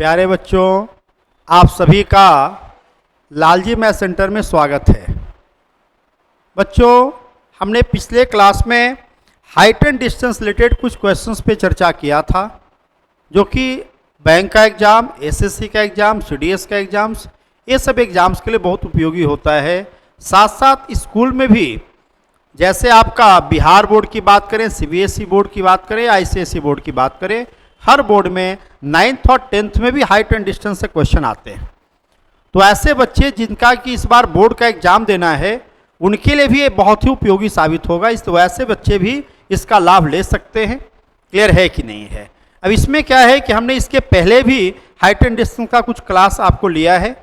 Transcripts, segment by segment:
प्यारे बच्चों, आप सभी का लालजी मैथ सेंटर में स्वागत है। बच्चों, हमने पिछले क्लास में हाइट एंड डिस्टेंस रिलेटेड कुछ क्वेश्चंस पे चर्चा किया था, जो कि बैंक का एग्ज़ाम, एसएससी का एग्ज़ाम, सीडीएस का एग्ज़ाम्स, ये सब एग्ज़ाम्स के लिए बहुत उपयोगी होता है। साथ साथ स्कूल में भी, जैसे आपका बिहार बोर्ड की बात करें, सीबीएसई बोर्ड की बात करें, आईसीएसई बोर्ड की बात करें, हर बोर्ड में 9th और 10th में भी हाइट एंड डिस्टेंस से क्वेश्चन आते हैं। तो ऐसे बच्चे जिनका कि इस बार बोर्ड का एग्ज़ाम देना है, उनके लिए भी ये बहुत ही उपयोगी साबित होगा। इस तो ऐसे बच्चे भी इसका लाभ ले सकते हैं। क्लियर है कि नहीं है? अब इसमें क्या है कि हमने इसके पहले भी हाइट एंड डिस्टेंस का कुछ क्लास आपको लिया है,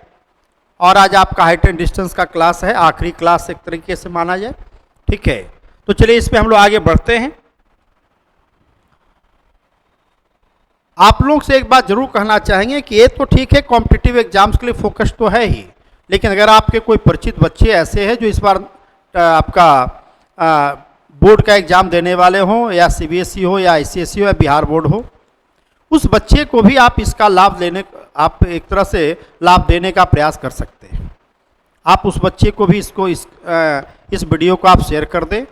और आज आपका हाइट एंड डिस्टेंस का क्लास है, आखिरी क्लास एक तरीके से माना जाए। ठीक है, तो चलिए इसमें हम लोग आगे बढ़ते हैं। आप लोग से एक बात जरूर कहना चाहेंगे कि ये तो ठीक है, कॉम्पिटिटिव एग्जाम्स के लिए फोकस तो है ही, लेकिन अगर आपके कोई परिचित बच्चे ऐसे हैं जो इस बार आपका बोर्ड का एग्ज़ाम देने वाले हों, या सीबीएसई हो, या आईसीएसई हो, या बिहार बोर्ड हो, उस बच्चे को भी आप इसका लाभ लेने, आप एक तरह से लाभ देने का प्रयास कर सकते हैं। आप उस बच्चे को भी इस वीडियो को आप शेयर कर दें।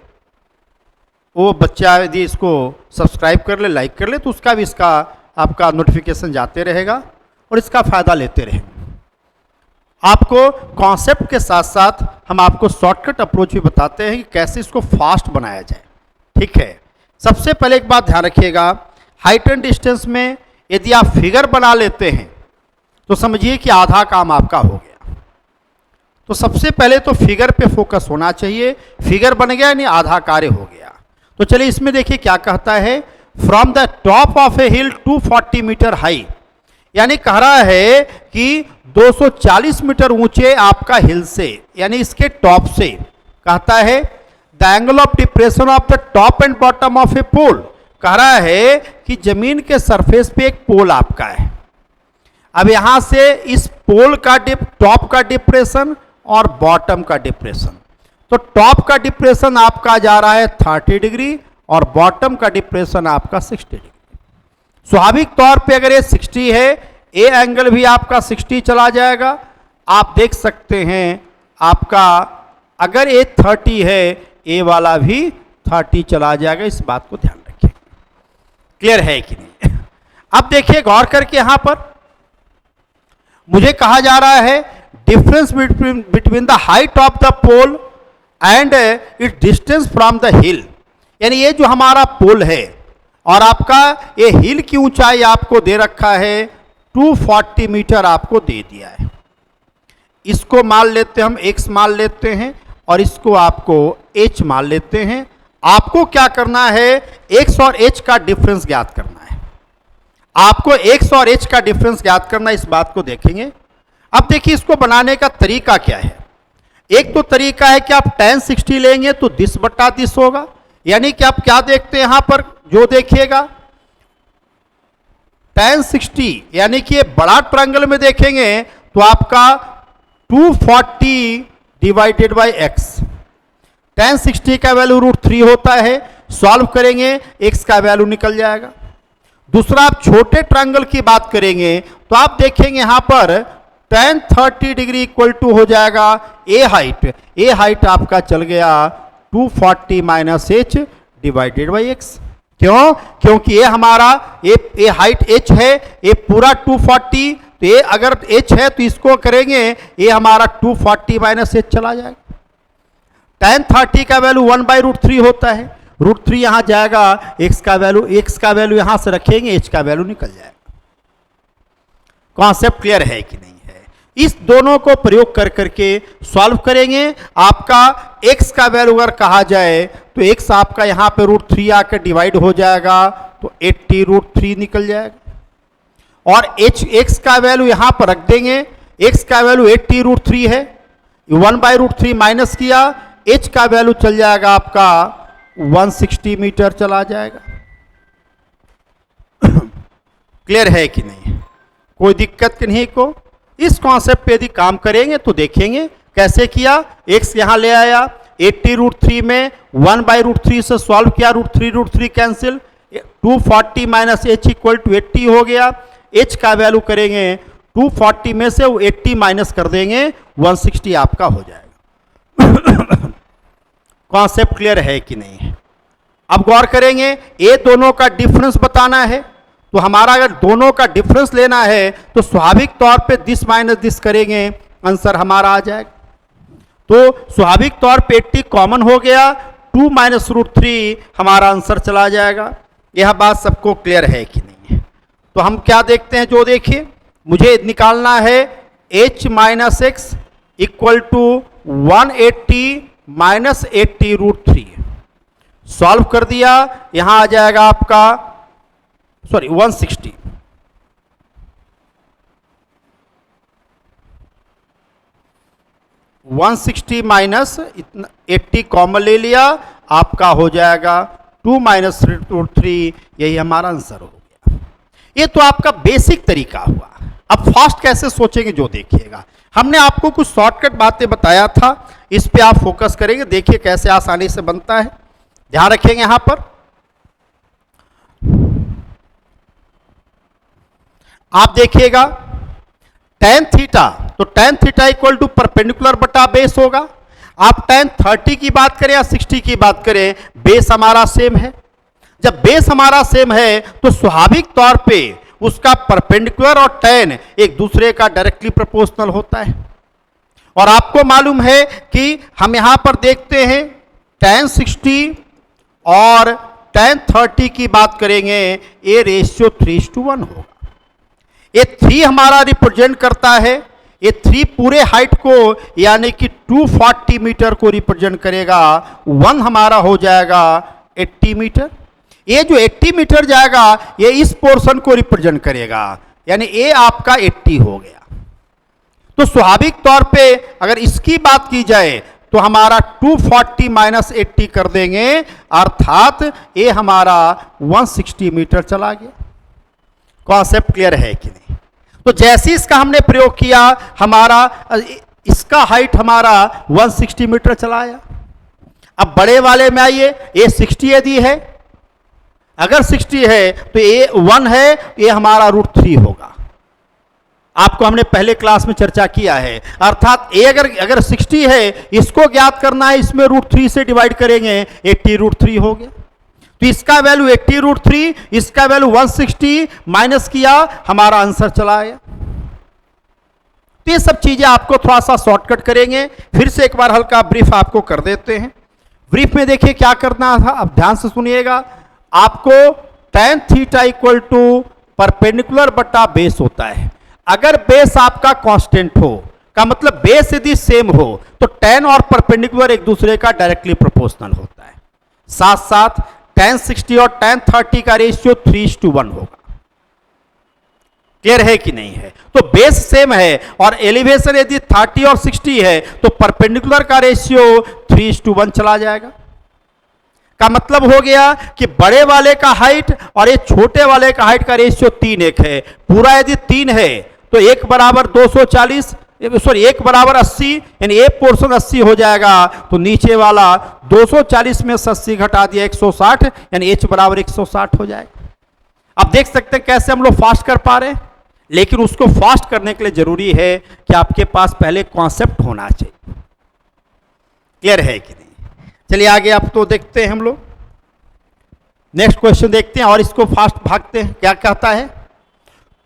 वो बच्चा यदि इसको सब्सक्राइब कर ले, लाइक कर ले, तो उसका भी इसका आपका नोटिफिकेशन जाते रहेगा और इसका फ़ायदा लेते रहेंगे। आपको कॉन्सेप्ट के साथ साथ हम आपको शॉर्टकट अप्रोच भी बताते हैं कि कैसे इसको फास्ट बनाया जाए। ठीक है, सबसे पहले एक बात ध्यान रखिएगा, हाइट एंड डिस्टेंस में यदि आप फिगर बना लेते हैं तो समझिए कि आधा काम आपका हो गया। तो सबसे पहले तो फिगर पे फोकस होना चाहिए। फिगर बन गया यानी आधा कार्य हो गया। तो चलिए इसमें देखिए क्या कहता है, from the top of a hill 240 metre high, यानी कह रहा है कि 240 मीटर ऊंचे आपका हिल से, यानी इसके टॉप से। कहता है the angle of depression of the top and bottom of a pole, कह रहा है कि जमीन के सरफेस पे एक पोल आपका है। अब यहां से इस पोल का टॉप का डिप्रेशन और बॉटम का डिप्रेशन, तो टॉप का डिप्रेशन आपका जा रहा है 30 डिग्री और बॉटम का डिप्रेशन आपका 60 डिग्री। स्वाभाविक तौर पे अगर ये 60 है, ए एंगल भी आपका 60 चला जाएगा। आप देख सकते हैं आपका अगर ए 30 है, ए वाला भी 30 चला जाएगा। इस बात को ध्यान रखिए। क्लियर है कि नहीं? अब देखिए गौर करके, यहां पर मुझे कहा जा रहा है difference between the height of the pole and its distance from the hill, यानी ये जो हमारा पोल है और आपका ये हिल की ऊंचाई आपको दे रखा है 240 मीटर आपको दे दिया है। इसको मान लेते हैं हम x मान लेते हैं, और इसको आपको h मान लेते हैं। आपको क्या करना है, x और h का डिफरेंस ज्ञात करना है। आपको x और h का डिफरेंस ज्ञात करना, इस बात को देखेंगे। अब देखिए इसको बनाने का तरीका क्या है। एक तो तरीका है कि आप tan 60 लेंगे तो 10/10 होगा, यानी कि आप क्या देखते हैं यहां पर, जो देखिएगा tan 60, यानी कि ये बड़ा ट्रायंगल में देखेंगे तो आपका 240 डिवाइडेड बाई x। tan 60 का वैल्यू √3 होता है। सॉल्व करेंगे x का वैल्यू निकल जाएगा। दूसरा, आप छोटे ट्रायंगल की बात करेंगे तो आप देखेंगे यहां पर tan 30 डिग्री इक्वल टू हो जाएगा ए हाइट। ए हाइट आपका चल गया 240 minus h divided by x। क्यों? क्योंकि ये हमारा ये हाइट h है, ये पूरा 240, तो ये अगर h है तो इसको करेंगे, ये हमारा 240 माइनस h चला जाएगा। tan 30 का वैल्यू 1/√3 होता है। √3 यहां जाएगा, x का वैल्यू यहां से रखेंगे, h का वैल्यू निकल जाएगा। कॉन्सेप्ट क्लियर है कि नहीं? इस दोनों को प्रयोग कर करके सॉल्व करेंगे। आपका x का वैल्यू अगर कहा जाए तो x आपका यहाँ पे √3 आकर डिवाइड हो जाएगा, तो 80√3 निकल जाएगा। और x का वैल्यू यहाँ पर रख देंगे। x का वैल्यू 80√3 है, 1/√3 माइनस किया, h का वैल्यू चल जाएगा आपका 160 मीटर चला जाएगा। क्लियर है कि नहीं? कोई दिक्कत नहीं को। इस कॉन्सेप्ट पे यदि काम करेंगे तो देखेंगे कैसे किया। x यहां ले आया, 80√3 में 1/√3 से सॉल्व किया, √3 cancel, 240 minus h equal to 80 हो गया। एच का वैल्यू करेंगे 240 में से वो 80 माइनस कर देंगे, 160 आपका हो जाएगा। कॉन्सेप्ट क्लियर है कि नहीं है? अब गौर करेंगे, ये दोनों का डिफरेंस बताना है, तो हमारा अगर दोनों का डिफरेंस लेना है तो स्वाभाविक तौर पे दिस माइनस दिस करेंगे, आंसर हमारा आ जाएगा। तो स्वाभाविक तौर पे 80 कॉमन हो गया, 2 माइनस √3 हमारा आंसर चला जाएगा। यह बात सबको क्लियर है कि नहीं है? तो हम क्या देखते हैं, जो देखिए मुझे निकालना है h minus x equal to 180 minus 80 √3। सॉल्व कर दिया, यहां आ जाएगा आपका 160। माइनस 80 कॉमन ले लिया, आपका हो जाएगा 2 माइनस √3, यही हमारा आंसर हो गया। ये तो आपका बेसिक तरीका हुआ। अब फास्ट कैसे सोचेंगे जो देखिएगा, हमने आपको कुछ शॉर्टकट बातें बताया था, इस पे आप फोकस करेंगे, देखिए कैसे आसानी से बनता है। ध्यान रखेंगे यहां पर आप देखिएगा tan थीटा, तो tan theta equal to perpendicular बटा बेस होगा। आप tan 30 की बात करें या 60 की बात करें, बेस हमारा सेम है। जब बेस हमारा सेम है तो स्वाभाविक तौर पे उसका परपेंडिकुलर और tan एक दूसरे का डायरेक्टली प्रोपोर्शनल होता है। और आपको मालूम है कि हम यहां पर देखते हैं tan 60 और tan 30 की बात करेंगे, ये रेशियो 3:1 होगा। ये 3 हमारा रिप्रेजेंट करता है, ये 3 पूरे हाइट को यानी कि 240 मीटर को रिप्रेजेंट करेगा, 1 हमारा हो जाएगा 80 मीटर। ये जो 80 मीटर जाएगा ये इस पोर्शन को रिप्रेजेंट करेगा, यानी ये आपका 80 हो गया। तो स्वाभाविक तौर पे अगर इसकी बात की जाए तो हमारा 240 माइनस 80 कर देंगे, अर्थात ये हमारा 160 मीटर चला गया। कॉन्सेप्ट क्लियर है कि नहीं? तो जैसे इसका हमने प्रयोग किया, हमारा इसका हाइट हमारा 160 मीटर चला आया। अब बड़े वाले में आइए, ये 60 यदि है, अगर 60 है तो ये 1 है, ये हमारा √3 होगा। आपको हमने पहले क्लास में चर्चा किया है, अर्थात ए अगर 60 है, इसको ज्ञात करना है, इसमें √3 से डिवाइड करेंगे, 80 √3 हो गया। तो इसका वैल्यू 80 √3, इसका वैल्यू 160 माइनस किया, हमारा आंसर चला आया। तो ये सब चीजें आपको थोड़ा सा शॉर्टकट करेंगे, फिर से एक बार हल्का ब्रीफ आपको कर देते हैं। ब्रीफ में देखिए क्या करना था, अब ध्यान से सुनिएगा। आपको tan theta equal to perpendicular बटा बेस होता है। अगर बेस आपका कांस्टेंट हो, का मतलब बेस यदि सेम हो, तो tan और परपेंडिकुलर एक दूसरे का डायरेक्टली प्रोपोर्शनल होता है। साथ साथ tan 60 और tan 30 का रेशियो 3:1 होगा। क्लियर है कि नहीं है? तो बेस सेम है और एलिवेशन यदि 30 और 60 है तो परपेंडिकुलर का रेशियो 3:1 चला जाएगा। का मतलब हो गया कि बड़े वाले का हाइट और ये छोटे वाले का हाइट का रेशियो 3:1 है। पूरा यदि 3 है तो 1 बराबर 240, सॉरी 1 बराबर 80, यानी एक पोर्शन 80 हो जाएगा। तो नीचे वाला 240 में 80 घटा दिया 160, यानी h बराबर 160 हो जाएगा। अब देख सकते हैं कैसे हम लोग फास्ट कर पा रहे हैं, लेकिन उसको फास्ट करने के लिए जरूरी है कि आपके पास पहले कॉन्सेप्ट होना चाहिए। क्लियर है कि नहीं? चलिए आगे आप तो देखते हैं हम लोग, नेक्स्ट क्वेश्चन देखते हैं और इसको फास्ट भागते हैं। क्या कहता है,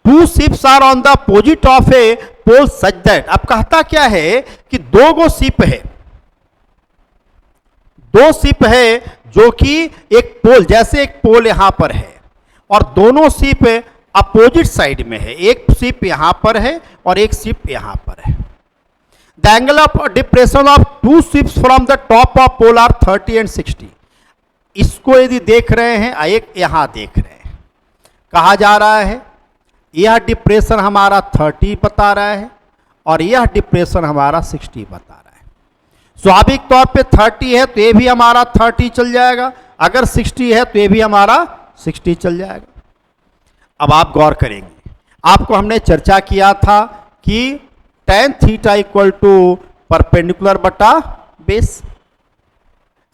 2 ships are on the opposite of a pole such that. अब कहता क्या है कि 2 गो शिप है, 2 शिप है जो कि एक पोल, जैसे एक पोल यहां पर है और दोनों शिप अपोजिट साइड में है। एक शिप यहां पर है और एक शिप यहां पर है। The angle of depression of 2 ships from the top of pole are 30 and 60। इसको यदि देख रहे हैं, एक यहां देख रहे हैं, कहा जा रहा है यह डिप्रेशन हमारा 30 बता रहा है और यह डिप्रेशन हमारा 60 बता रहा है। स्वाभाविक तौर पे 30 है तो ये भी हमारा 30 चल जाएगा, अगर 60 है तो ये भी हमारा 60 चल जाएगा। अब आप गौर करेंगे, आपको हमने चर्चा किया था कि tan theta equal to perpendicular बटा बेस।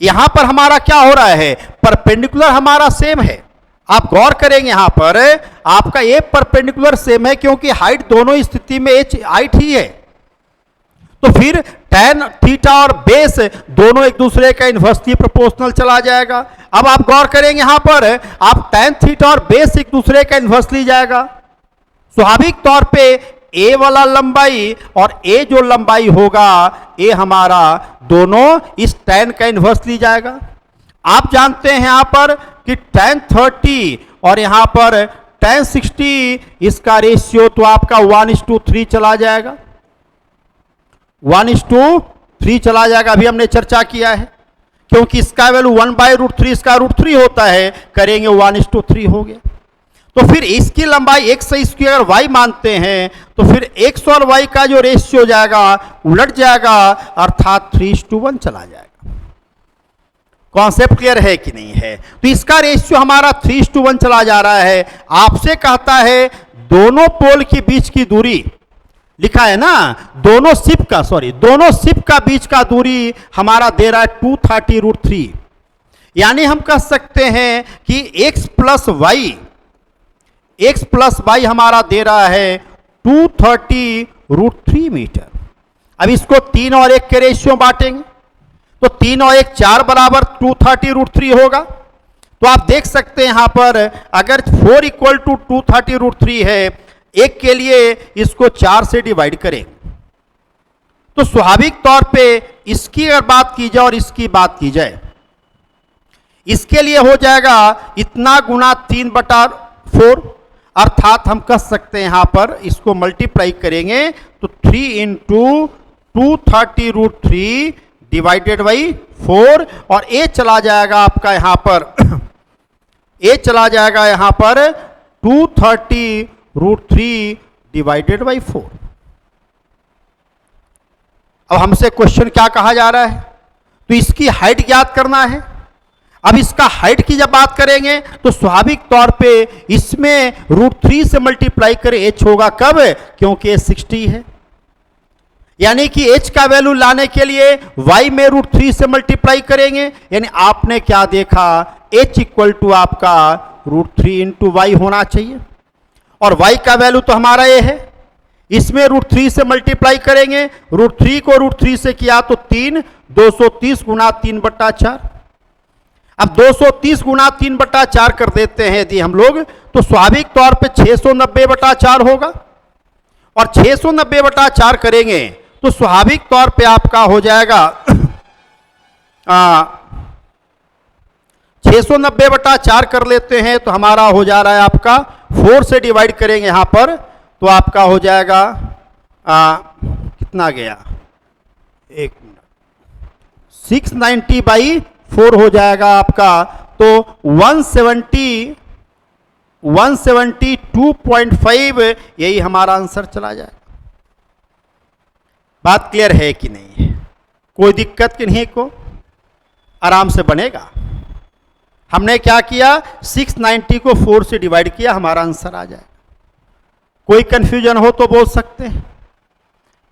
यहां पर हमारा क्या हो रहा है, परपेंडिकुलर हमारा सेम है, आप गौर करेंगे यहां पर आपका ए परपेंडिकुलर सेम है, क्योंकि हाइट दोनों स्थिति में एच हाइट ही है। तो फिर tan थीटा और बेस दोनों एक दूसरे का इन्वर्सली प्रोपोर्शनल चला जाएगा। अब आप गौर करेंगे यहां पर आप tan थीटा और बेस एक दूसरे का इन्वर्सली जाएगा। स्वाभाविक तौर पे ए वाला लंबाई और ए जो लंबाई होगा ए हमारा दोनों इस tan का इन्वर्सली जाएगा। आप जानते हैं यहां पर कि tan 30 और यहां पर tan 60 इसका रेशियो तो आपका 1:3 चला जाएगा, 1:3 चला जाएगा। अभी हमने चर्चा किया है, क्योंकि इसका वैल्यू 1/√3 इसका √3 होता है, करेंगे 1:3 हो गया। तो फिर इसकी लंबाई x से इसकी अगर y मानते हैं तो फिर x और y का जो रेशियो जाएगा उलट जाएगा, अर्थात 3:1 चला जाएगा। कॉन्सेप्ट क्लियर है कि नहीं है? तो इसका रेशियो हमारा 3:1 चला जा रहा है। आपसे कहता है दोनों पोल के बीच की दूरी, लिखा है ना, दोनों शिप का बीच का दूरी हमारा दे रहा है 230√3। यानी हम कह सकते हैं कि x प्लस वाई हमारा दे रहा है 230√3 मीटर। अब इसको 3 और 1 के रेशियो बांटेंगे तो 3 और 1 4 बराबर 230√3 होगा। तो आप देख सकते हैं यहां पर अगर 4 = 230√3 है, एक के लिए इसको 4 से डिवाइड करें तो स्वाभाविक तौर पे इसकी अगर बात की जाए और इसकी बात की जाए, इसके लिए हो जाएगा इतना गुना 3/4, अर्थात हम कह सकते हैं यहां पर इसको मल्टीप्लाई करेंगे तो 3 × 230√3 डिवाइडेड बाई 4 और ए चला जाएगा आपका यहां पर ए चला जाएगा यहां पर 230√3 डिवाइडेड बाई 4। अब हमसे क्वेश्चन क्या कहा जा रहा है, तो इसकी हाइट ज्ञात करना है। अब इसका हाइट की जब बात करेंगे तो स्वाभाविक तौर पे इसमें √3 से मल्टीप्लाई करें, h होगा कब, क्योंकि ये 60 है। यानी कि h का वैल्यू लाने के लिए y में √3 से मल्टीप्लाई करेंगे, यानी आपने क्या देखा, h = आपका √3 × y होना चाहिए। और y का वैल्यू तो हमारा ये है, इसमें √3 से मल्टीप्लाई करेंगे, √3 को √3 से किया तो 3, 230 × 3/4। अब 230 × 3/4 कर देते हैं यदि हम लोग, तो स्वाभाविक तौर पे 690/4 होगा। और 690/4 करेंगे तो स्वाभाविक तौर पे आपका हो जाएगा 690/4 कर लेते हैं तो हमारा हो जा रहा है आपका 4 से डिवाइड करेंगे यहां पर तो आपका हो जाएगा कितना गया, 1 मिनट, 690/4 हो जाएगा आपका, तो 172.5 यही हमारा आंसर चला जाएगा। बात क्लियर है कि नहीं है? कोई दिक्कत कि नहीं, को आराम से बनेगा। हमने क्या किया, 690 को 4 से डिवाइड किया, हमारा आंसर आ जाएगा। कोई कंफ्यूजन हो तो बोल सकते हैं,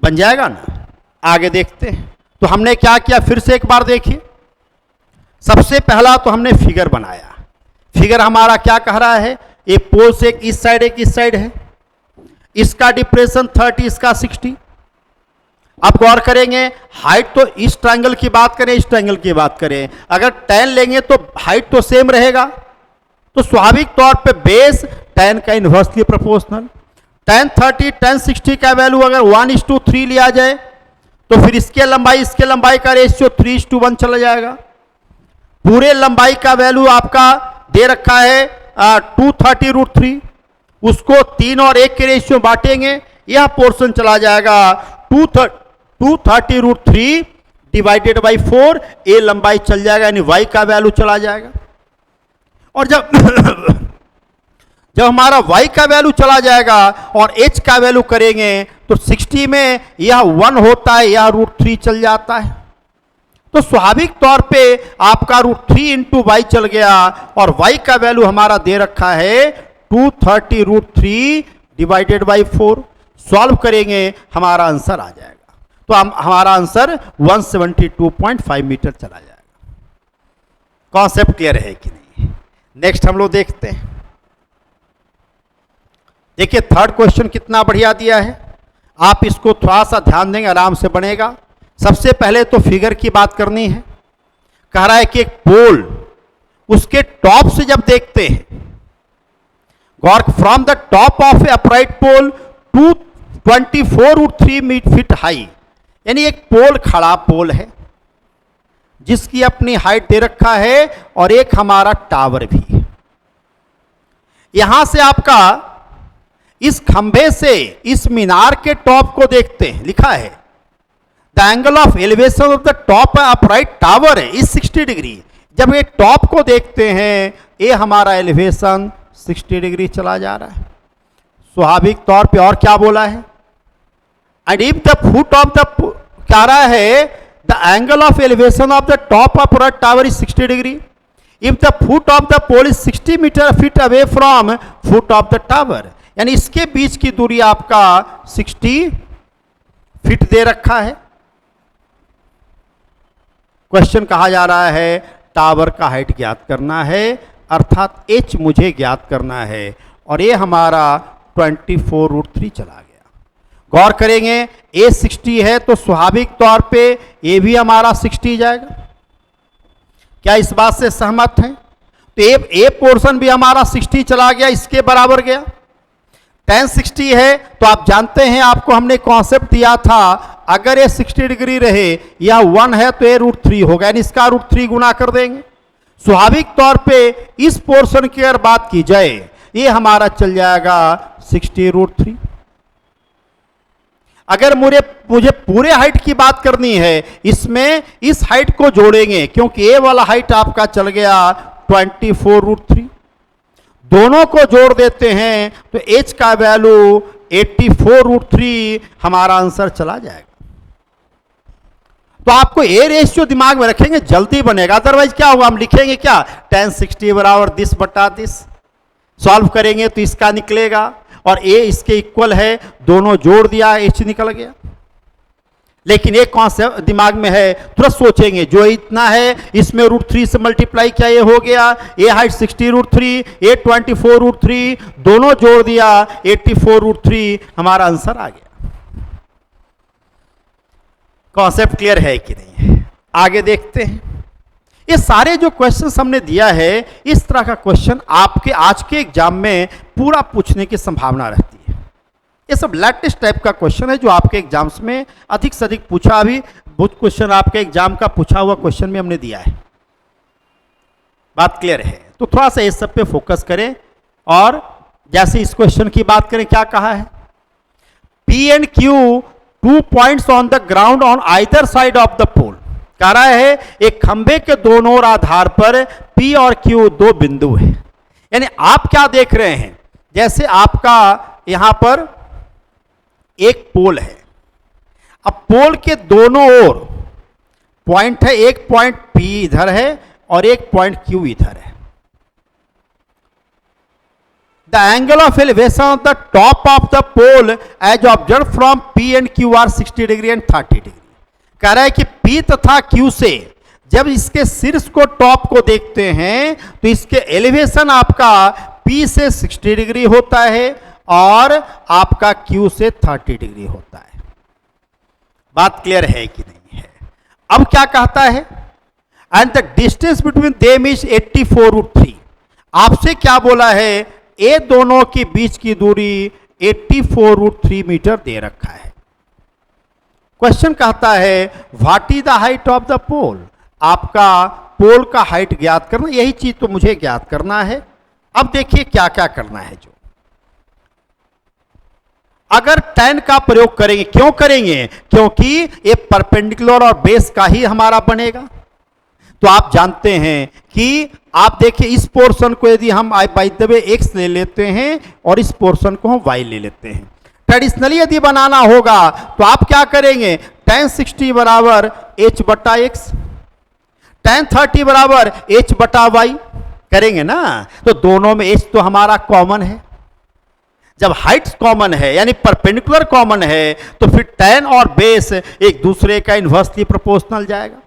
बन जाएगा ना। आगे देखते हैं। तो हमने क्या किया, फिर से एक बार देखिए। सबसे पहला तो हमने फिगर बनाया। फिगर हमारा क्या कह रहा है, एक पोल से एक इस साइड एक इस साइड है, इसका डिप्रेशन 30 इसका 60। अब गौर करेंगे हाइट तो इस ट्रायंगल की बात करें इस ट्रायंगल की बात करें, अगर tan लेंगे तो हाइट तो सेम रहेगा, तो स्वाभाविक तौर पे बेस tan का इन्वर्सली प्रोपोर्शनल। tan 30 tan 60 का वैल्यू अगर 1:3 लिया जाए तो फिर इसके लंबाई का रेशियो 3:1 चला जाएगा। पूरे लंबाई का वैल्यू आपका दे रखा है 230√3, उसको 3 और 1 के रेशियो बांटेंगे, यह पोर्शन चला जाएगा 230√3 डिवाइडेड बाई 4, ए लंबाई चल जाएगा, यानी y का वैल्यू चला जाएगा। और जब हमारा y का वैल्यू चला जाएगा और h का वैल्यू करेंगे तो 60 में यह 1 होता है, यह √3 चल जाता है। तो स्वाभाविक तौर पे आपका √3 × y चल गया और y का वैल्यू हमारा दे रखा है 230√3 डिवाइडेड बाई 4। सॉल्व करेंगे हमारा आंसर आ जाएगा। तो हमारा आंसर 172.5 मीटर चला जाएगा। कॉन्सेप्ट क्लियर है कि नहीं? नेक्स्ट हम लोग देखते हैं। देखिए थर्ड क्वेश्चन कितना बढ़िया दिया है, आप इसको थोड़ा सा ध्यान देंगे आराम से बनेगा। सबसे पहले तो फिगर की बात करनी है। कह रहा है कि एक पोल उसके टॉप से जब देखते हैं, गौर, from the top of a upright pole to 24√3 feet high, यानी एक पोल, खड़ा पोल है जिसकी अपनी हाइट दे रखा है और एक हमारा टावर भी है। यहां से आपका इस खंभे से इस मीनार के टॉप को देखते हैं, लिखा है the angle of elevation of the top upright tower है इस 60 डिग्री। जब ये टॉप को देखते हैं, ये हमारा एलिवेशन 60 डिग्री चला जा रहा है। स्वाभाविक तौर पे और क्या बोला है, and if the foot of the, क्या रहा है, the angle of elevation of the top of tower is 60 degree if the foot of the pole is 60 metre feet away from foot of the tower, यानी इसके बीच की दूरी आपका 60 feet दे रखा है। क्वेश्चन कहा जा रहा है टावर का हाइट ज्ञात करना है, अर्थात एच मुझे ज्ञात करना है, और ये हमारा 24√3 चला गया। गौर करेंगे ए 60 है तो स्वाभाविक तौर पे ए भी हमारा 60 जाएगा। क्या इस बात से सहमत हैं? तो ए पोर्शन भी हमारा 60 चला गया, इसके बराबर गया। tan 60 है तो आप जानते हैं, आपको हमने कॉन्सेप्ट दिया था, अगर ये 60 डिग्री रहे या 1 है तो ये √3 होगा, यानी इसका √3 गुना कर देंगे। स्वाभाविक तौर पे इस पोर्शन की अगर बात की जाए, ये हमारा चल जाएगा 60√3। अगर मुझे पूरे हाइट की बात करनी है, इसमें इस हाइट को जोड़ेंगे, क्योंकि ये वाला हाइट आपका चल गया 24√3, दोनों को जोड़ देते हैं तो h का वैल्यू 84√3 हमारा आंसर चला जाएगा। तो आपको ए रेशियो दिमाग में रखेंगे, जल्दी बनेगा। अदरवाइज क्या होगा, हम लिखेंगे क्या, tan 60 बराबर दिस बटा दिस, सॉल्व करेंगे तो इसका निकलेगा और ए इसके इक्वल है, दोनों जोड़ दिया, एच निकल गया। लेकिन एक कॉन्सेप्ट दिमाग में है, तुरंत सोचेंगे जो इतना है इसमें √3 से मल्टीप्लाई किया, ये हो गया, ए हाइट 60√3, ए 24√3, दोनों जोड़ दिया 84√3, हमारा आंसर आ गया। कॉन्सेप्ट क्लियर है कि नहीं है? आगे देखते हैं। ये सारे जो क्वेश्चंस हमने दिया है, इस तरह का क्वेश्चन आपके आज के एग्जाम में पूरा पूछने की संभावना रहती है। ये सब लेटेस्ट टाइप का क्वेश्चन है जो आपके एग्जाम्स में अधिक से अधिक पूछा, अभी बहुत क्वेश्चन आपके एग्जाम का पूछा हुआ क्वेश्चन में हमने दिया है। बात क्लियर है? तो थोड़ा सा इस सब पे फोकस करें। और जैसे इस क्वेश्चन की बात करें, क्या कहा है, P and Q 2 points on the ground on either side of the pole. कह रहा है एक खंबे के दोनों ओर आधार पर P और Q दो बिंदु है। यानी आप क्या देख रहे हैं, जैसे आपका यहां पर एक पोल है, अब पोल के दोनों ओर पॉइंट है, एक पॉइंट P इधर है और एक पॉइंट Q इधर है। The angle of elevation of the top of the pole as observe from P and Q are 60 degree and 30 degree. कह रहा है कि P तथा Q से जब इसके शीर्ष को, टॉप को देखते हैं तो इसके एलिवेशन आपका P से 60 डिग्री होता है और आपका Q से 30 डिग्री होता है। बात क्लियर है कि नहीं है? अब क्या कहता है, and the distance between them is 84√3। आपसे क्या बोला है, ये दोनों के बीच की दूरी 84√3 मीटर दे रखा है। क्वेश्चन कहता है what is the height of the pole. आपका पोल का हाइट ज्ञात करना, यही चीज तो मुझे ज्ञात करना है। अब देखिए क्या क्या करना है। जो अगर tan का प्रयोग करेंगे, क्यों करेंगे, क्योंकि ये परपेंडिकुलर और बेस का ही हमारा बनेगा। तो आप जानते हैं कि आप देखिए इस पोर्शन को यदि हम बाय द वे x ले लेते हैं और इस पोर्शन को हम y ले लेते हैं। ट्रेडिशनली यदि बनाना होगा तो आप क्या करेंगे, tan 60 बराबर h बटा x, tan 30 बराबर h बटा y करेंगे ना। तो दोनों में h तो हमारा कॉमन है। जब हाइट्स कॉमन है यानी परपेंडिकुलर कॉमन है तो फिर tan और बेस एक दूसरे का इन्वर्सली प्रोपोर्शनल जाएगा।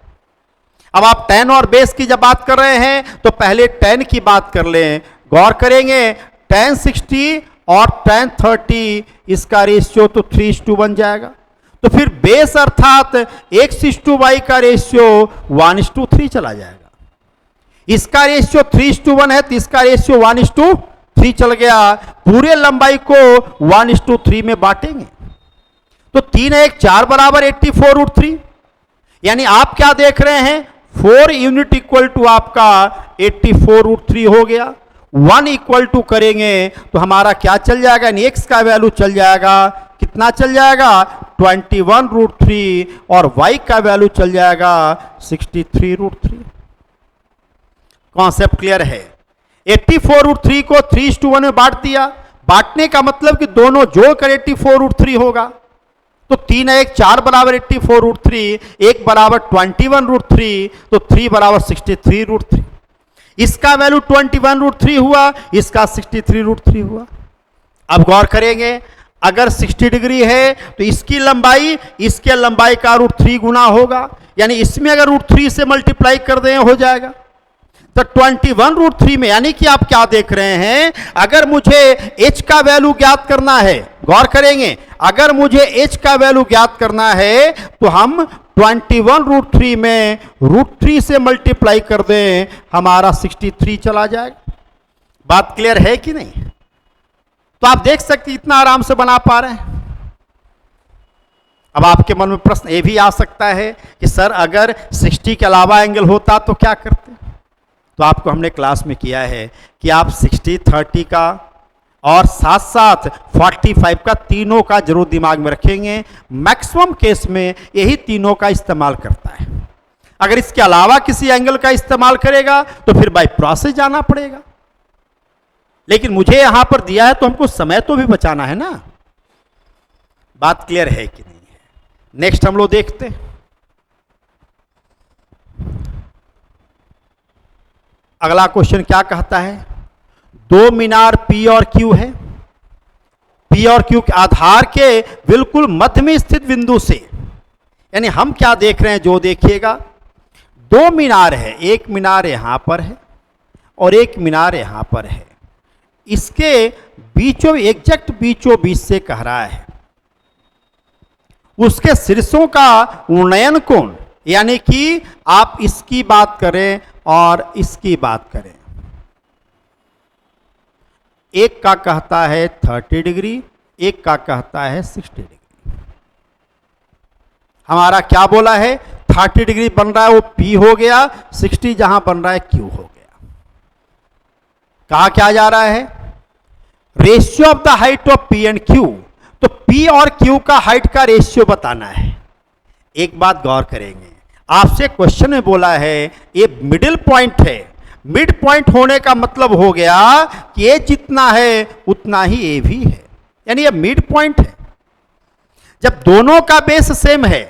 अब आप tan और बेस की जब बात कर रहे हैं तो पहले tan की बात कर लें। गौर करेंगे tan 60 और tan 30 इसका रेशियो तो 3:1 जाएगा। तो फिर बेस अर्थात x/y का रेशियो 1:3 चला जाएगा। इसका रेशियो 3:1 है तो इसका रेशियो 1:3 चल गया। पूरे लंबाई को 1:3 में बांटेंगे तो 3 1 4 बराबर 84√3। यानी आप क्या देख रहे हैं, 4 यूनिट इक्वल टू आपका 84√3 हो गया। 1 इक्वल टू करेंगे तो हमारा क्या चल जाएगा, एक्स का वैल्यू चल जाएगा, कितना चल जाएगा 21√3 और y का वैल्यू चल जाएगा 63√3। कॉन्सेप्ट क्लियर है। 84√3 को 3:1 में बांट दिया। बांटने का मतलब कि दोनों जोड़कर 84√3 होगा। तो 3 1 4 बराबर 84√3, 1 बराबर 21√3, तो 3 बराबर 63√3। इसका वैल्यू 21√3 हुआ, इसका 63√3 हुआ। अब गौर करेंगे, अगर 60 डिग्री है तो इसकी लंबाई इसके लंबाई का √3 गुना होगा। यानी इसमें अगर √3 से मल्टीप्लाई कर दें हो जाएगा। तो 21√3 में, यानी कि आप क्या देख रहे हैं, अगर मुझे h का वैल्यू ज्ञात करना है, गौर करेंगे, अगर मुझे h का वैल्यू ज्ञात करना है तो हम 21√3 में √3 से मल्टीप्लाई कर दें, हमारा 63 चला जाएगा। बात क्लियर है कि नहीं? तो आप देख सकते इतना आराम से बना पा रहे हैं। अब आपके मन में प्रश्न ये भी आ सकता है कि सर अगर 60 के अलावा एंगल होता तो क्या करते? तो आपको हमने क्लास में किया है कि आप 60 30 का और साथ साथ 45 का तीनों का जरूर दिमाग में रखेंगे। मैक्सिमम केस में यही तीनों का इस्तेमाल करता है। अगर इसके अलावा किसी एंगल का इस्तेमाल करेगा तो फिर बाय प्रोसेस जाना पड़ेगा। लेकिन मुझे यहां पर दिया है तो हमको समय तो भी बचाना है ना। बात क्लियर है कि नहीं है? नेक्स्ट हम लोग देखते हैं। अगला क्वेश्चन क्या कहता है, दो मीनार P और Q है। P और Q के आधार के बिल्कुल मध्य में स्थित बिंदु से, यानी हम क्या देख रहे हैं, जो देखिएगा दो मीनार है, एक मीनार यहां पर है और एक मीनार यहां पर है। इसके एग्जैक्ट बीचों बीच से कह रहा है उसके शीर्षों का उन्नयन कोण, यानी कि आप इसकी बात करें और इसकी बात करें, एक का कहता है 30 डिग्री, एक का कहता है 60 डिग्री। हमारा क्या बोला है, 30 डिग्री बन रहा है वो P हो गया, 60 जहां बन रहा है Q हो गया। कहा क्या जा रहा है, ratio of the height of P and Q। तो P और Q का हाइट का रेशियो बताना है। एक बात गौर करेंगे, आपसे क्वेश्चन में बोला है ये मिडिल पॉइंट है। मिड पॉइंट होने का मतलब हो गया कि ये जितना है उतना ही ये भी है, यानी ये मिड पॉइंट है। जब दोनों का बेस सेम है,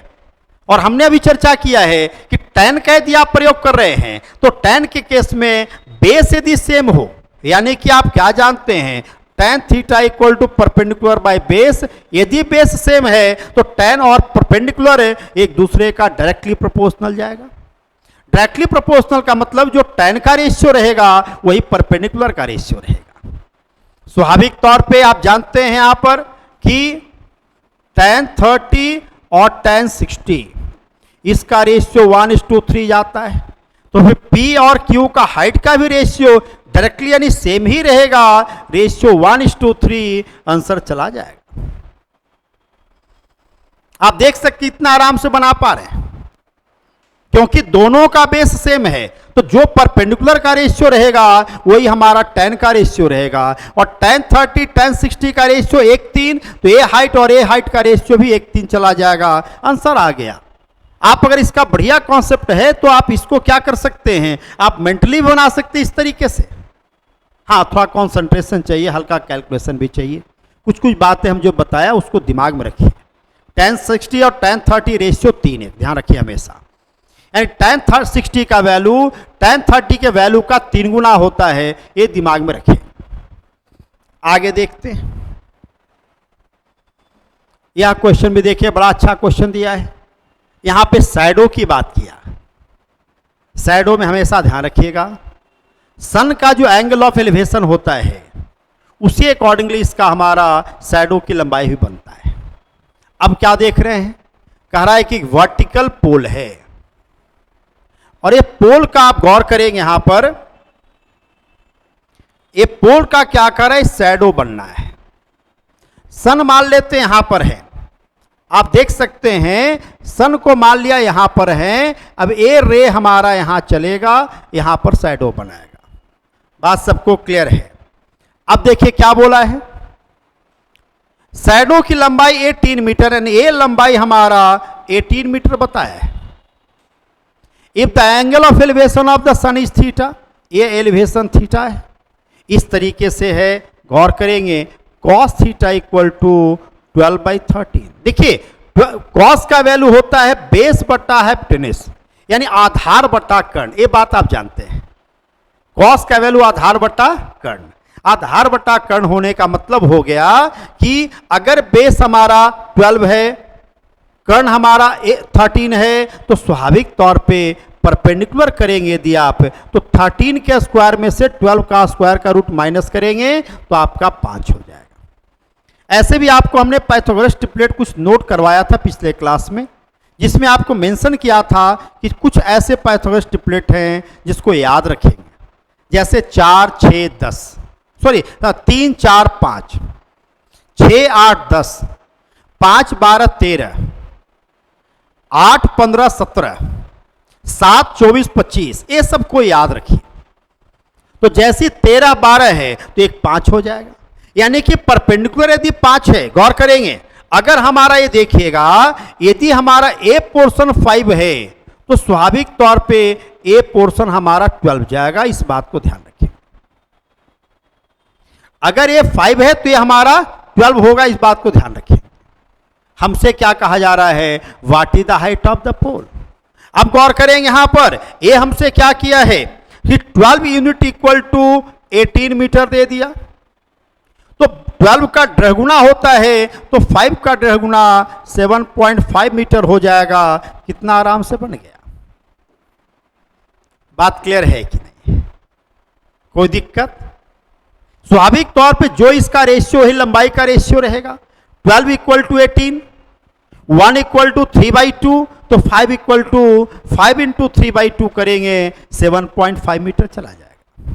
और हमने अभी चर्चा किया है कि tan का यदि आप प्रयोग कर रहे हैं तो tan के केस में बेस यदि सेम हो, यानी कि आप क्या जानते हैं, tan theta equal to perpendicular by base. यदि बेस सेम है तो tan और परपेंडिकुलर एक दूसरे का डायरेक्टली प्रोपोर्शनल जाएगा। डायरेक्टली प्रोपोर्शनल का मतलब जो tan का रेशियो रहेगा वही परपेंडिकुलर का रेशियो रहेगा। स्वाभाविक तौर पे आप जानते हैं यहां पर कि tan 30 और tan 60 इसका रेशियो 1:3 जाता है। तो फिर P और Q का हाइट का भी रेशियो डायरेक्टली यानी सेम ही रहेगा, रेशियो 1:3, आंसर चला जाएगा। आप देख सकते इतना आराम से बना पा रहे हैं क्योंकि दोनों का बेस सेम है। तो जो परपेंडिकुलर का रेशियो रहेगा वही हमारा tan का रेशियो रहेगा, और tan 30 tan 60 का रेशियो 1:3, तो ये हाइट और ये हाइट का रेशियो भी 1:3 चला जाएगा, आंसर आ गया। आप अगर इसका बढ़िया कॉन्सेप्ट है तो आप इसको क्या कर सकते हैं, आप मेंटली बना सकते हैं इस तरीके से। हाँ, थोड़ा कंसंट्रेशन चाहिए, हल्का कैलकुलेशन भी चाहिए। कुछ कुछ बातें हम जो बताया उसको दिमाग में रखिए। tan 60 और tan 30 रेशियो 3 है, ध्यान रखिए हमेशा। यानी tan 60 का वैल्यू tan 30 के वैल्यू का 3 गुना होता है, ये दिमाग में रखिए। आगे देखते हैं। यह क्वेश्चन भी देखिए, बड़ा अच्छा क्वेश्चन दिया है। यहां पे शैडो की बात किया। शैडो में हमेशा ध्यान रखिएगा सन का जो एंगल ऑफ एलिवेशन होता है उसी अकॉर्डिंगली इसका हमारा शैडो की लंबाई भी बनता है। अब क्या देख रहे हैं, कह रहा है कि वर्टिकल पोल है और ये पोल का आप गौर करेंगे यहां पर, ये पोल का क्या कर रहा है, शैडो बनना है। सन मान लेते हैं यहां पर है, आप देख सकते हैं सन को मान लिया यहां पर है। अब ए रे हमारा यहां चलेगा, यहां पर शैडो बनाएगा। बात सबको क्लियर है। अब देखिए क्या बोला है, शैडो की लंबाई 18 मीटर, यानी ए लंबाई हमारा 18 मीटर बताया है। If the angle of elevation of the sun is theta, ये एलिवेशन थीटा है, इस तरीके से है। गौर करेंगे कॉस थीटा इक्वल टू 12/13। देखिए कॉस का वैल्यू होता है बेस बटा हाइपोटेनस, यानी आधार बटा कर्ण, ये बात आप जानते हैं। कॉस का वैल्यू आधार बटा कर्ण, आधार बटा कर्ण होने का मतलब हो गया कि अगर बेस हमारा 12 है, कर्ण हमारा 13 है, तो स्वाभाविक तौर पे परपेंडिकुलर करेंगे यदि आप, तो 13 के स्क्वायर में से 12 का स्क्वायर का रूट माइनस करेंगे तो आपका 5 हो जाएगा। ऐसे भी आपको हमने पाइथागोरस ट्रिपलेट कुछ नोट करवाया था पिछले क्लास में, जिसमें आपको मेंशन किया था कि कुछ ऐसे पाइथागोरस ट्रिपलेट हैं जिसको याद रखेंगे, जैसे 4 6 10, सॉरी 3 4 5, 6 8 10, 5 12 13, 8 15 17, 7 24 25, ये सबको याद रखिए। तो जैसी 13 12 है तो एक 5 हो जाएगा, यानी कि परपेंडिकुलर यदि 5 है, गौर करेंगे अगर हमारा ये देखिएगा यदि हमारा ए पोर्शन 5 है तो स्वाभाविक तौर पे ए पोर्शन हमारा 12 जाएगा, इस बात को ध्यान रखिए। अगर ये 5 है तो ये हमारा 12 होगा, इस बात को ध्यान रखिए। हमसे क्या कहा जा रहा है, what is the height of the pole. अब गौर करेंगे यहां पर ये हमसे क्या किया है कि 12 यूनिट इक्वल टू 18 मीटर दे दिया, तो 12 का ड्रहगुना होता है तो 5 का ड्रहगुना 7.5 मीटर हो जाएगा। कितना आराम से बन गया। बात क्लियर है कि नहीं, कोई दिक्कत। स्वाभाविक तौर पे जो इसका रेशियो है, लंबाई का रेशियो रहेगा 12 इक्वल टू 18, 1 इक्वल टू 3/2, तो 5 इक्वल टू 5 इंटू 3/2 करेंगे 7.5 मीटर चला जाएगा।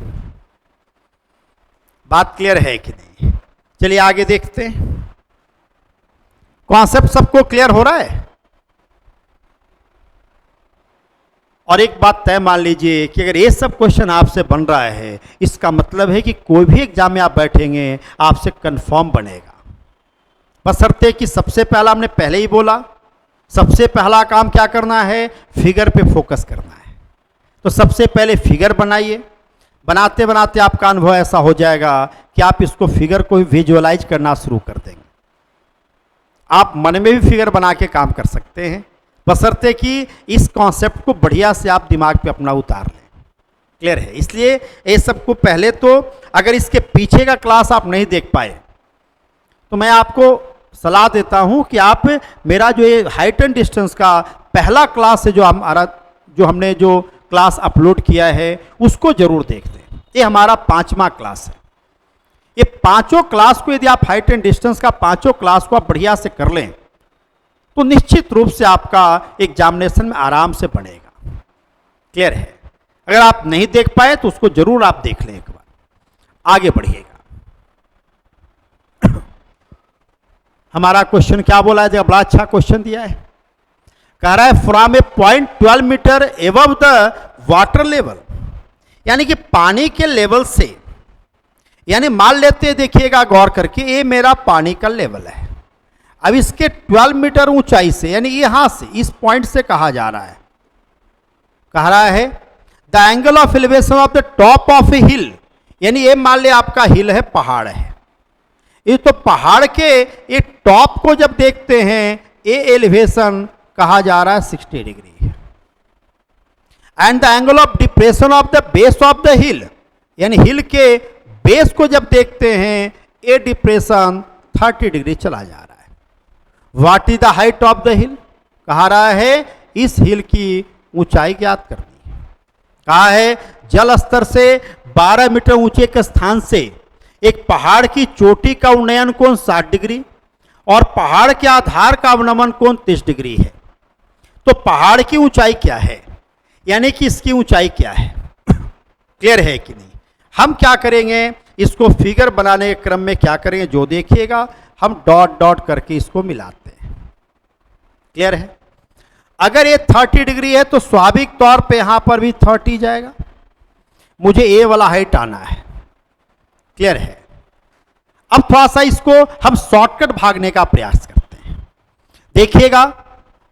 बात क्लियर है कि नहीं, चलिए आगे देखते हैं। कॉन्सेप्ट सबको क्लियर हो रहा है। और एक बात तय मान लीजिए कि अगर ये सब क्वेश्चन आपसे बन रहा है, इसका मतलब है कि कोई भी एग्जाम में आप बैठेंगे आपसे कंफर्म बनेगा। बशर्ते कि सबसे पहला, हमने पहले ही बोला, सबसे पहला काम क्या करना है, फिगर पे फोकस करना है। तो सबसे पहले फिगर बनाइए, बनाते बनाते आपका अनुभव ऐसा हो जाएगा कि आप इसको फिगर को विजुअलाइज करना शुरू कर देंगे। आप मन में भी फिगर बना के काम कर सकते हैं, बशर्ते कि इस कॉन्सेप्ट को बढ़िया से आप दिमाग पे अपना उतार लें। क्लियर है। इसलिए ये सबको पहले तो, अगर इसके पीछे का क्लास आप नहीं देख पाए तो मैं आपको सलाह देता हूं कि आप मेरा जो ये हाइट एंड डिस्टेंस का पहला क्लास है, जो हमने जो क्लास अपलोड किया है, उसको जरूर देख लें। ये हमारा 5वां क्लास है। ये पांचों क्लास को यदि आप हाइट एंड डिस्टेंस का पांचों क्लास को आप बढ़िया से कर लें तो निश्चित रूप से आपका एग्जामिनेशन में आराम से बनेगा। क्लियर है। अगर आप नहीं देख पाए तो उसको जरूर आप देख लें एक बार, आगे बढ़िएगा। हमारा क्वेश्चन क्या बोला है, बड़ा अच्छा क्वेश्चन दिया है। कह रहा है from a point 12 metre above the water level, यानी कि पानी के लेवल से, यानी मान लेते हैं, देखिएगा गौर करके, ये मेरा पानी का लेवल है। अब इसके 12 मीटर ऊंचाई से, यानी यहां से, इस पॉइंट से कहा जा रहा है, कह रहा है the angle of elevation of the top of a hill, यानी ये मान ले आपका हिल है, पहाड़ है। ये तो पहाड़ के ये टॉप को जब देखते हैं, ये एलिवेशन कहा जा रहा है 60 डिग्री है। And the angle of depression of the base of the hill, यानी हिल के बेस को जब देखते हैं, ये डिप्रेशन 30 डिग्री चला जा रहा है। What is the height of the हिल, कहा रहा है इस हिल की ऊंचाई ज्ञात करनी है। कहा है जल स्तर से 12 मीटर ऊंचे के स्थान से एक पहाड़ की चोटी का उन्नयन कोण 60 डिग्री और पहाड़ के आधार का अवनमन कोण 30 डिग्री है। तो पहाड़ की ऊंचाई क्या है, यानी कि इसकी ऊंचाई क्या है, क्लियर है कि नहीं। हम क्या करेंगे, इसको फिगर बनाने के क्रम में क्या करेंगे, जो देखिएगा हम डॉट डॉट करके इसको मिलाते हैं, क्लियर है। अगर ये 30 डिग्री है तो स्वाभाविक तौर पे यहां पर भी 30 जाएगा, मुझे ए वाला हाइट आना है, क्लियर है। अब थोड़ा सा इसको हम शॉर्टकट भागने का प्रयास करते हैं। देखिएगा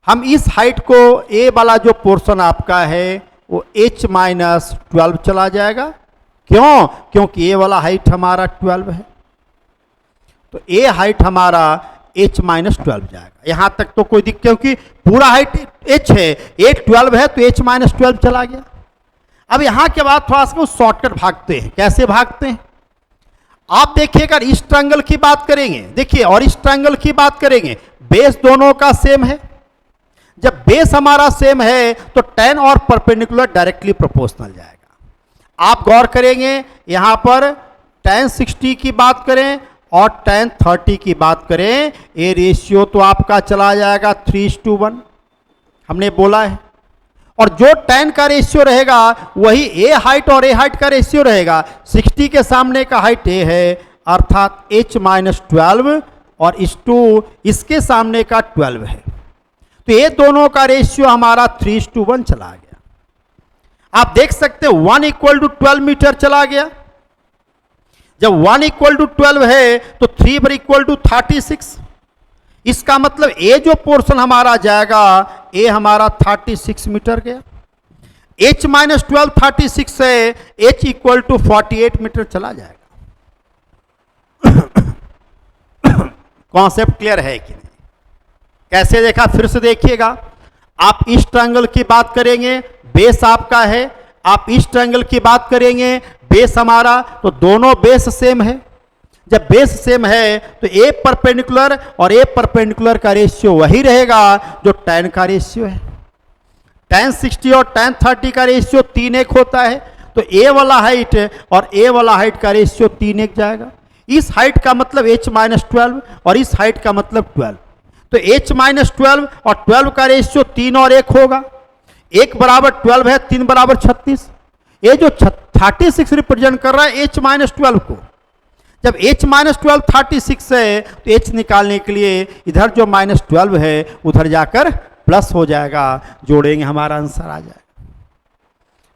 हम इस हाइट को, ए वाला जो पोर्शन आपका है वो h-12 चला जाएगा। क्यों? क्योंकि ए वाला हाइट हमारा 12 है, तो ए हाइट हमारा h-12 जाएगा। यहां तक तो कोई दिक्कत, क्योंकि पूरा हाइट h है, ए 12 है तो h-12 चला गया। अब यहां के बाद थोड़ा सा शॉर्टकट भागते हैं। कैसे भागते हैं आप देखिएगा, इस ट्रायंगल की बात करेंगे, देखिए, और इस ट्रायंगल की बात करेंगे, बेस दोनों का सेम है। जब बेस हमारा सेम है तो tan और परपेंडिकुलर डायरेक्टली प्रोपोर्शनल जाएगा। आप गौर करेंगे यहां पर tan 60 की बात करें और tan 30 की बात करें, ये रेशियो तो आपका चला जाएगा 3:1, हमने बोला है। और जो tan का रेशियो रहेगा वही ए हाइट और ए हाइट का रेशियो रहेगा। 60 के सामने का हाइट ए है, अर्थात h-12, और इस 2 इसके सामने का 12 है, तो ये दोनों का रेशियो हमारा 3:1 चला गया। आप देख सकते हैं 1 = 12 मीटर चला गया। जब 1 = 12 है तो 3 = 36। इसका मतलब ए जो पोर्शन हमारा जाएगा, ए हमारा 36 मीटर गया। h-12 36 है, h = 48 मीटर चला जाएगा। कॉन्सेप्ट क्लियर है कि नहीं? कैसे देखा, फिर से देखिएगा। आप इस ट्रायंगल की बात करेंगे, बेस आपका है, आप इस ट्रायंगल की बात करेंगे, बेस हमारा, तो दोनों बेस सेम है। जब बेस सेम है तो ए परपेंडिकुलर और ए परपेंडिकुलर का रेशियो वही रहेगा जो tan का रेशियो है। tan 60 और tan 30 का रेशियो 3:1 होता है, तो ए वाला हाइट और ए वाला हाइट का रेशियो 3:1 जाएगा। इस हाइट का मतलब h-12 और इस हाइट का मतलब 12, तो h-12 और 12 का रेशियो 3 और 1 होगा। 1 = 12 है, 3 = 36। ये जो 36 रिप्रेजेंट कर रहा है h-12 को। जब h-12 36 है तो h निकालने के लिए इधर जो -12 है उधर जाकर प्लस हो जाएगा, जोड़ेंगे हमारा आंसर आ जाएगा।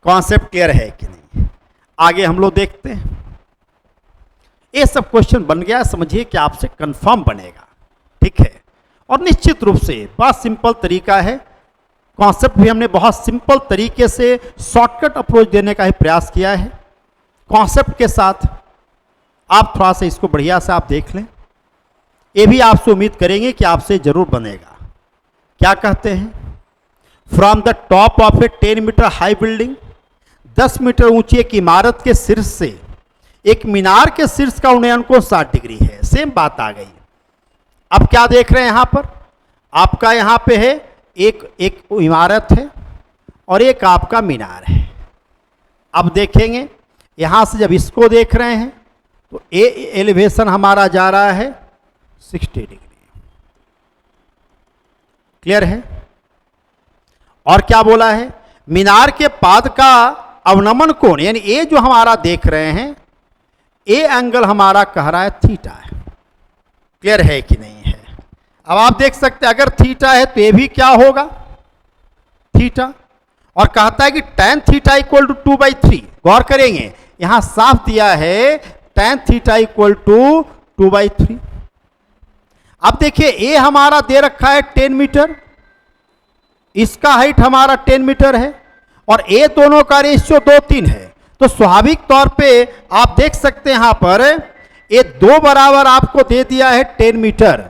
कॉन्सेप्ट क्लियर है कि नहीं? आगे हम लोग देखते हैं। ये सब क्वेश्चन बन गया, समझिए कि आपसे कंफर्म बनेगा, ठीक है। और निश्चित रूप से बहुत सिंपल तरीका है, कॉन्सेप्ट भी हमने बहुत सिंपल तरीके से शॉर्टकट अप्रोच देने का ही प्रयास किया है। कॉन्सेप्ट के साथ आप थोड़ा सा इसको बढ़िया से आप देख लें, ये भी आपसे उम्मीद करेंगे कि आपसे जरूर बनेगा। क्या कहते हैं, from the top of a 10 metre high building, 10 metre ऊंची एक इमारत के शीर्ष से एक मीनार के शीर्ष का उन्नयन कोण 60 डिग्री है। सेम बात आ गई। अब क्या देख रहे हैं यहां पर, आपका यहां पे है एक इमारत है और एक आपका मीनार है। अब देखेंगे यहां से जब इसको देख रहे हैं तो ए एलिवेशन हमारा जा रहा है 60 डिग्री, क्लियर है। और क्या बोला है, मीनार के पाद का अवनमन कोण, यानी ए जो हमारा देख रहे हैं, ए एंगल हमारा कह रहा है थीटा है। क्लियर है कि नहीं है? अब आप देख सकते हैं अगर थीटा है तो ये भी क्या होगा, थीटा। और कहता है कि tan थीटा = 2/3। गौर करेंगे यहां साफ दिया है tan थीटा = 2/3। अब देखिए ए हमारा दे रखा है 10 मीटर, इसका हाइट हमारा 10 मीटर है और ए दोनों का रेशियो 2:3 है, तो स्वाभाविक तौर पे आप देख सकते हैं यहां पर ये 2 बराबर आपको दे दिया है 10 मीटर,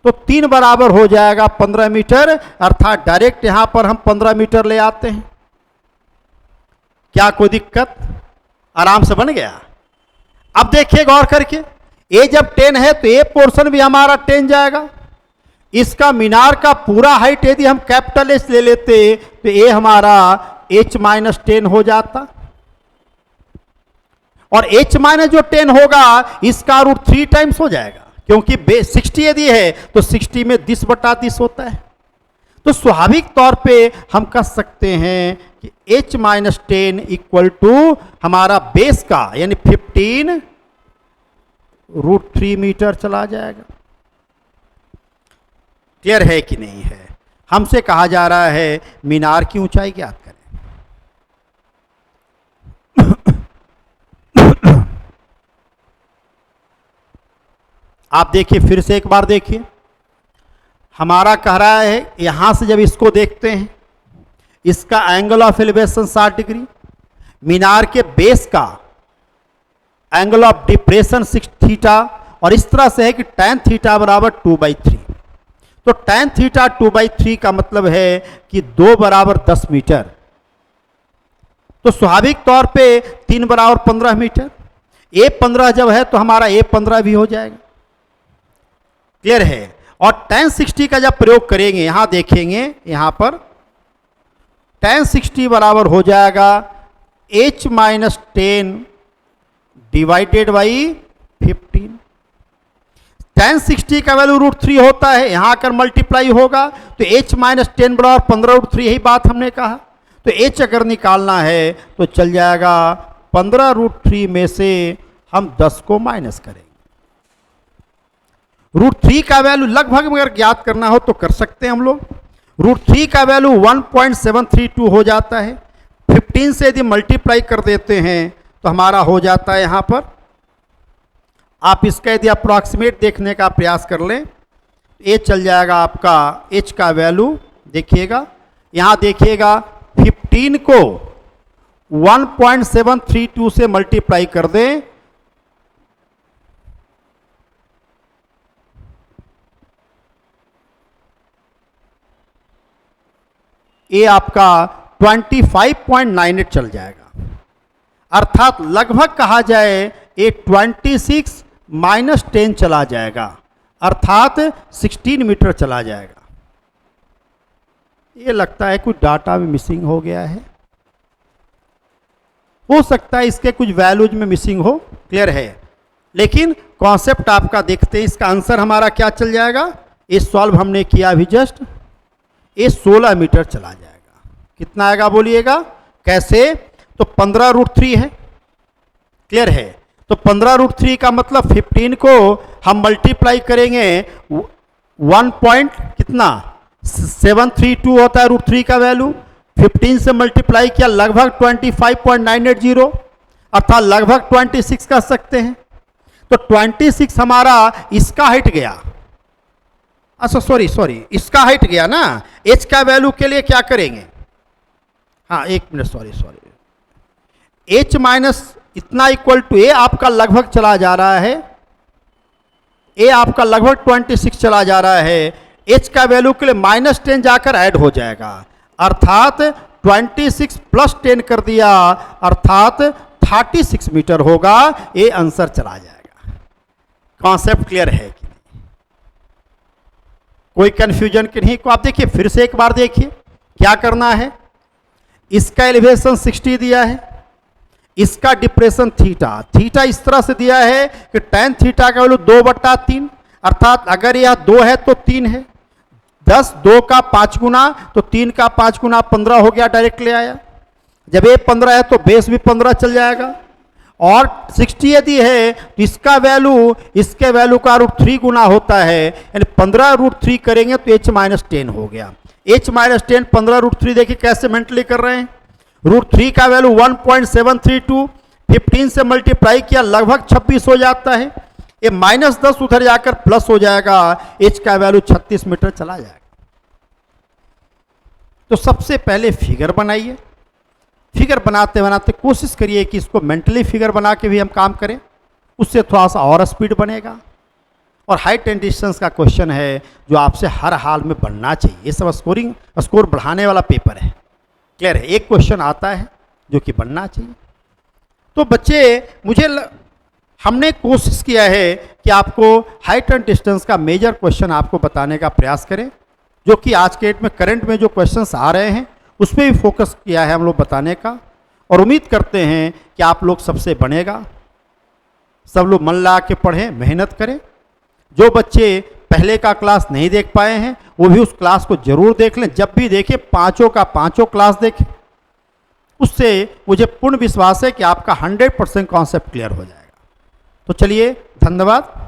तो 3 बराबर हो जाएगा 15 मीटर, अर्थात डायरेक्ट यहां पर हम 15 मीटर ले आते हैं। क्या कोई दिक्कत? आराम से बन गया। अब देखिए गौर करके, ए जब 10 है तो ए पोर्शन भी हमारा 10 जाएगा। इसका मीनार का पूरा हाइट यदि हम कैपिटल एस ले लेते तो ए हमारा h माइनस 10 हो जाता, और h माइनस जो 10 होगा इसका रूट 3 टाइम्स हो जाएगा, क्योंकि 60 यदि है तो 60 में 10 बटा 10 होता है। तो स्वाभाविक तौर पे हम कह सकते हैं कि h माइनस 10 इक्वल टू हमारा बेस का यानी 15 रूट 3 मीटर चला जाएगा। क्लियर है कि नहीं है? हमसे कहा जा रहा है मीनार की ऊंचाई ज्ञात करें। आप देखिए, फिर से एक बार देखिए, हमारा कह रहा है यहां से जब इसको देखते हैं इसका एंगल ऑफ एलिवेशन 60 डिग्री, मीनार के बेस का एंगल ऑफ डिप्रेशन 6 थीटा, और इस तरह से है कि tan थीटा बराबर 2/3। तो tan थीटा 2/3 का मतलब है कि 2 बराबर 10 मीटर। तो स्वाभाविक तौर पे 3 बराबर 15 मीटर, A15 जब है तो हमारा A15 भी हो जाएगा। क्लियर है? और tan 60 का जब प्रयोग करेंगे, यहां देखेंगे, यहां पर tan 60 बराबर हो जाएगा h minus 10 divided by 15। tan 60 का वैल्यू रूट 3 होता है, यहां आकर मल्टीप्लाई होगा तो h माइनस 10 बराबर 15 रूट 3, यही बात हमने कहा। तो h अगर निकालना है तो चल जाएगा 15 रूट 3 में से हम 10 को माइनस करेंगे। रूट 3 का वैल्यू लगभग अगर ज्ञात करना हो तो कर सकते हैं हम लोग। रूट 3 का वैल्यू 1.732 हो जाता है। 15 से यदि मल्टीप्लाई कर देते हैं तो हमारा हो जाता है यहां पर, आप इसका यदि अप्रॉक्सीमेट देखने का प्रयास कर लें, ये चल जाएगा आपका h का वैल्यू, देखिएगा यहां देखिएगा 15 को 1.732 से मल्टीप्लाई कर दें ये आपका 25.98 चल जाएगा। अर्थात लगभग कहा जाए ये 26 माइनस 10 चला जाएगा, अर्थात 16 मीटर चला जाएगा। ये लगता है कुछ डाटा में मिसिंग हो गया है, हो सकता है इसके कुछ वैल्यूज में मिसिंग हो। क्लियर है? लेकिन कॉन्सेप्ट आपका देखते हैं। इसका आंसर हमारा क्या चल जाएगा, ये सॉल्व हमने किया अभी जस्ट, ये 16 मीटर चला जाएगा। कितना आएगा बोलिएगा? कैसे? तो 15 रूट 3 है। क्लियर है? तो 15 रूट 3 का मतलब 15 को हम मल्टीप्लाई करेंगे 1 पॉइंट कितना 732 होता है रूट 3 का वैल्यू। 15 से मल्टीप्लाई किया लगभग 25.980, अर्थात लगभग 26 कह सकते हैं। तो 26 हमारा इसका हट गया, अच्छा सॉरी इसका हट गया ना। h का वैल्यू के लिए क्या करेंगे, हाँ एक मिनट, सॉरी h माइनस इतना इक्वल टू a आपका लगभग चला जा रहा है, a आपका लगभग 26 चला जा रहा है। h का वैल्यू के लिए माइनस 10 जाकर ऐड हो जाएगा, अर्थात 26 प्लस 10 कर दिया, अर्थात 36 मीटर होगा। ये आंसर चला जाएगा। कॉन्सेप्ट क्लियर है कि नहीं? कोई कंफ्यूजन की नहीं को आप देखिए, फिर से एक बार देखिए क्या करना है। इसका एलिवेशन 60 दिया है, इसका डिप्रेशन थीटा, थीटा इस तरह से दिया है कि tan थीटा का वैल्यू 2/3, अर्थात अगर यह 2 है तो 3 है। 10 2 का 5 गुना तो 3 का 5 गुना 15 हो गया, डायरेक्ट ले आया। जब ये 15 है तो बेस भी 15 चल जाएगा, और 60 यदि है तो इसका वैल्यू इसके वैल्यू का रूट 3 गुना होता है, यानी 15 रूट 3 करेंगे तो h माइनस 10 हो गया। h माइनस 10 15 रूट 3 देखिए कैसे मेंटली कर रहे हैं। रूट 3 का वैल्यू 1.732, 15 से मल्टीप्लाई किया लगभग 26 हो जाता है। ये माइनस 10 उधर जाकर प्लस हो जाएगा, h का वैल्यू 36 मीटर चला जाएगा। तो सबसे पहले फिगर बनाइए। फिगर बनाते बनाते कोशिश करिए कि इसको मेंटली फिगर बना के भी हम काम करें, उससे थोड़ा सा और स्पीड बनेगा। और हाइट एंड डिस्टेंस का क्वेश्चन है जो आपसे हर हाल में बनना चाहिए। ये सब स्कोर बढ़ाने वाला पेपर है। क्लियर है? एक क्वेश्चन आता है जो कि बनना चाहिए। तो बच्चे हमने कोशिश किया है कि आपको हाइट एंड डिस्टेंस का मेजर क्वेश्चन आपको बताने का प्रयास करें, जो कि आज के डेट में करंट में जो क्वेश्चंस आ रहे हैं उस पर भी फोकस किया है हम लोग बताने का, और उम्मीद करते हैं कि आप लोग सबसे बनेगा। सब लोग मन लगा के पढ़ें, मेहनत करें। जो बच्चे पहले का क्लास नहीं देख पाए हैं वो भी उस क्लास को जरूर देख लें, जब भी देखें पांचों का पांचों क्लास देखें। उससे मुझे पूर्ण विश्वास है कि आपका 100% कॉन्सेप्ट क्लियर हो जाएगा। तो चलिए, धन्यवाद।